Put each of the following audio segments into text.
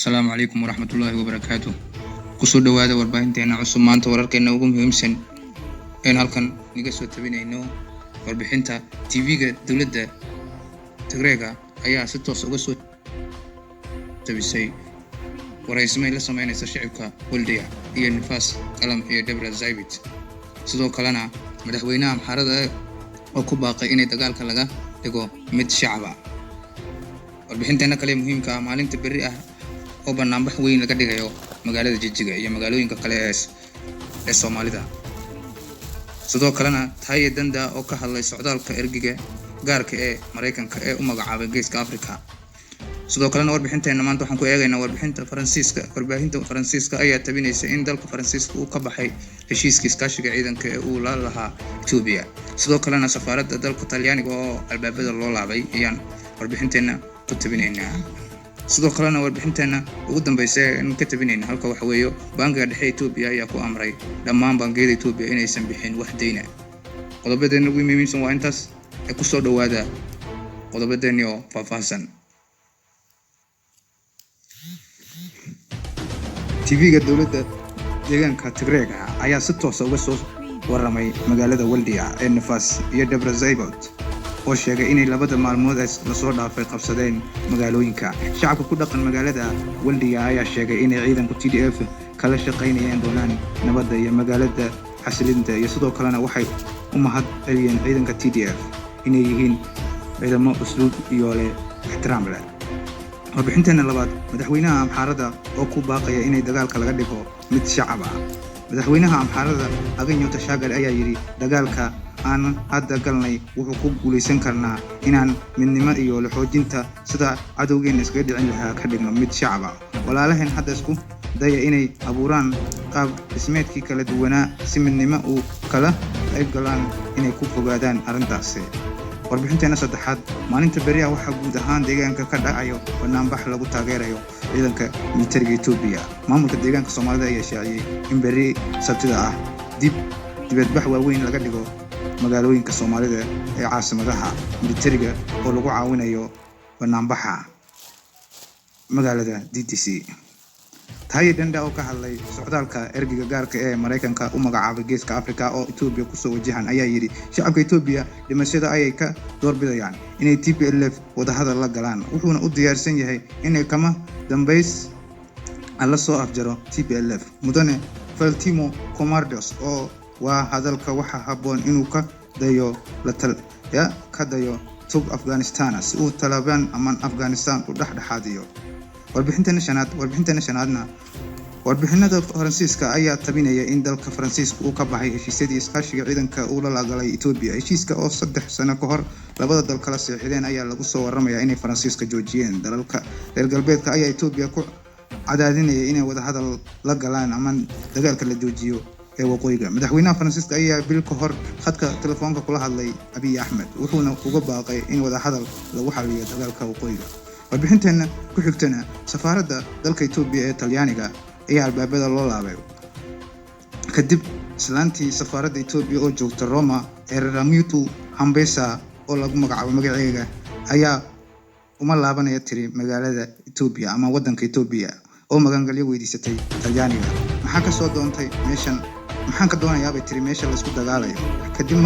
السلام عليكم ورحمة الله وبركاته. قصود هذا وربحنتنا عصم مانت ورركنا وقوم مهمسن إن هالكن نقصوا تبين إنه وربحنتا تيفيجا دولة تجريجا أيها ستة قصوا تبيسي ورئيس ما يلصق معنا شعبك woldiya هي النفاس كلام هي دبر الزايبت sidoo kalena madaxweynaha xarada oo ku baaqay inay dagaalka laga dhigo mid shacab ah warbixinteena kale muhiimka ah maalinta bari ah oo barnaamij weyn laga dhigayo magaalada Jijjiga iyo magaalooyinka kale ee Soomaalida sidoo kalena tahay danda oo ka hadlay socdaalka ergiga gaarka ee Mareykanka ee u magacaabay geeska Afrika sidoo kalena warbixinteena maanta waxaan ku eegaynaa warbixinta Franciska warbaahinta Franciska ayaa tabinaysa in dalka Faransiiska uu ka baxay heshiiskii iskaashiga ciidanka ee uu la lahaa Ethiopia sidoo kalena safaaradda dalka Talyaaniga oo albaabada loo laabay ayaan warbixinteena ku tabinaynaa sidoo kalena warbixinteena ugu dambeysay in ka tabinaynaa halka wax weeyo bangiga dhexe Ethiopia ayaa ku amray dhammaan bangiyada Ethiopia inaysan bixin wax deyn ah qodobadeena ugu muhiimsan waa intaas ee ku soo dhawaada qodobadeena oo faahfaahsan TVga dawladda deegaanka TIGRAY ayaa si toos ah uga soo waramay magaalada woldiya ee nafas iyo dabra zaybot oo sheegay inay labada maalmood la soo dhaafay qabsadeen magaalooyinka shacabka ku dhaqan magaalada woldiya ayaa sheegay inay ciidanka TDF kala shaqeynayaan doonaan nabadda iyo magaalada xasilinta iyo sidoo kalena waxay u mahad celiyeen ciidanka TDF inay yihiin ciidamo usluub iyo leh ixtiraam leh warbixinteena labaad madaxweynaha amxaarada oo ku baaqaya inay dagaalka laga dhigo mid shacab ah madaxweynaha amxaarada aganyo tashagal ayaa yiri dagaalka aan hadda galnay wuxuu ku guuleysan karnaa inaan midnimo iyo la xoojinta sida cadowgeena iskaga dhicin lahaa ka dhigno mid shacab ah walaalahan hadda isku daya inay abuuraan qaab dhismeedkii kala duwanaa si midnimo uu kala qayb galaan inay ku fogaadaan arrintaasi warbixinteena saddexaad maalinta bariya waxa guud ahaan deegaanka ka dhacayo barnaamij lagu taageerayo ciidanka militarga Ethiopia maamulka deegaanka Soomaalida ayaa shaaciyay in bari sabtida ah dibadbax waaweyn laga dhigo magaalooyinka Soomaalida ee caasimadaha militarga oo lagu caawinayo barnaamijka magaalada DTC tahay danda oo ka hadlay socdaalka ergiga gaarka ee Mareykanka u magacaabay geeska Afrika oo Ethiopia ku soo wajahan ayaa yiri shacabka Ethiopia dhimashada ayay ka doorbidayaan inay TPLF wada hadal la galaan wuxuuna u diyaarsan yahay inay kama dambeys alla soo afjaro TPLF mudane Faltimo Comardos oo waa hadalka waxa haboon inuu ka dayo ka dayo tub Afghanistan si uu Taliban ama Afghanistan u dhaxdhaxaadiyo warbixinteena shanaadna warbixinada Faransiiska ayaa tabinaya in dalka Faransiiska uu ka baxay heshiisyadii iskaashiga ciidanka uu la galay Ethiopia heshiiska oo 3 sano ka hor labada dal kala saxiixdeen ayaa lagu soo waramayaa inay Faransiiska joojiyeen dalalka reer galbeedka ayaa Ethiopia ku cadaadinaya inay wada hadal la galaan ama dagaalka la joojiyo ee waqooyiga madaxweynaha Faransiiska ayaa bil ka hor khadka telefoonka kula hadlay ABIY wuxuuna uga baaqay in wada hadal lagu xalliyo dagaalka waqooyiga warbixinteena ku xigtana safaaradda dalka Ethiopia ee Talyaaniga ayaa albaabada loo laabay kadib islaantii safaaradda Ethiopia oo joogta Roma ee Ramitu Hambesa oo lagu magacaabo magaceega ayaa uma laabanaya tiri magaalada Ethiopia ama wadanka Ethiopia oo magangalyo weydiisatay Talyaaniga maxaa ka soo doontay meeshan maxaan ka doonayaa bay tiri meesha la isku dagaalayo kadib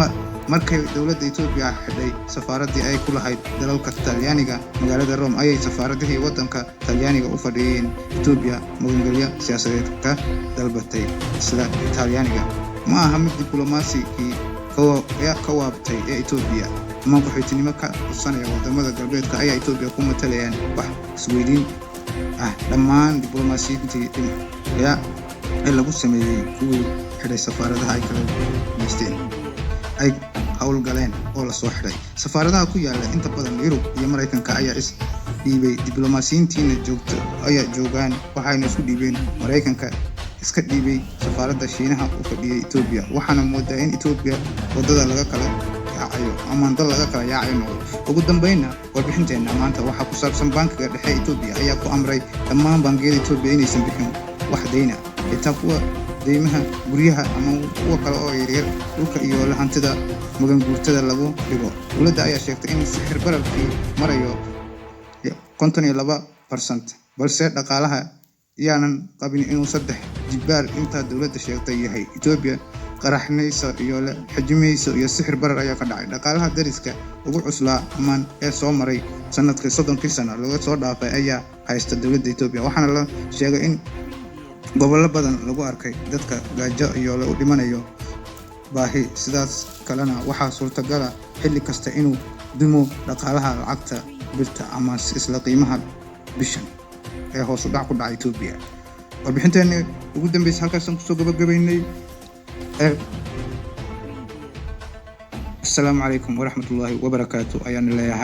markay dawladda Ethiopia xidhay safaaradii ay ku lahayd dalalka Talyaaniga magaalada Rome ayay safaaradihii wadanka Talyaaniga u fadhiyeen Ethiopia magangalyo siyaasadeed ka dalbatay isla Talyaaniga ma aha mid diblomaasi ka waabtay ee Ethiopia ma qaxootinimo ka codsanaya wadamada galbeedka ayaa Ethiopia ku matalayaan wax isweydiin dhammaan diblomaasiyiintii ay lagu sameeyay kuwii xidhay safaaradaha ay kala meesteen ay hawl galeen oo la soo xiray safaaradaha ku yaala inta badan Yurub iyo Mareykanka ayaa is dhiibay diblomaasiyiintiina joogto ayaa joogaan waxayna isku dhiibeen Mareykanka iska dhiibay safaaradda Shiinaha u fadhiyay Ethiopia waxaana moodaa in Ethiopia wadada laga kala yaacayo ama dal laga kala yaacayo ugu dambeynna warbixinteena maanta waxa ku saabsan bankiga dhexe Ethiopia ayaa ku amray dhammaan bangiyada Ethiopia inaysan bixin wax deyna xitaa kuwa deymaha guryaha ama kuwa kale oo yaryar dhulka iyo hantida magan guurtada lagu dhigo dawladda ayaa sheegtay in sixir bararkii marayo 52% balse dhaqaalaha yaanan qabin inuu 3 jibbaar inta dawladda sheegtay yahay. Ethiopia qaraxnaysa iyo la xajimeyso iyo sixir barar ayaa ka dhacay. Dhaqaalaha dariska ugu cuslaa amaan ee soo maray sanadkii 30 sano laga soo dhaafay ayaa haysta dawladda Ethiopia, waxaana la sheegay in gobollo badan lagu arkay dadka gaajo iyo la dhimanayo baahi. Sidaas kalena waxaa suurtagal ah xilli kasta inuu dimo dhaqaalaha lacagta birta ama isla qiimaha bishan ee hoos u dhac ku dhacay Ethiopia. warbixinteena ugu dambeysay halkaas aan kusoo gabagabeynay. السلام عليكم ورحمة الله وبركاته. أيان الله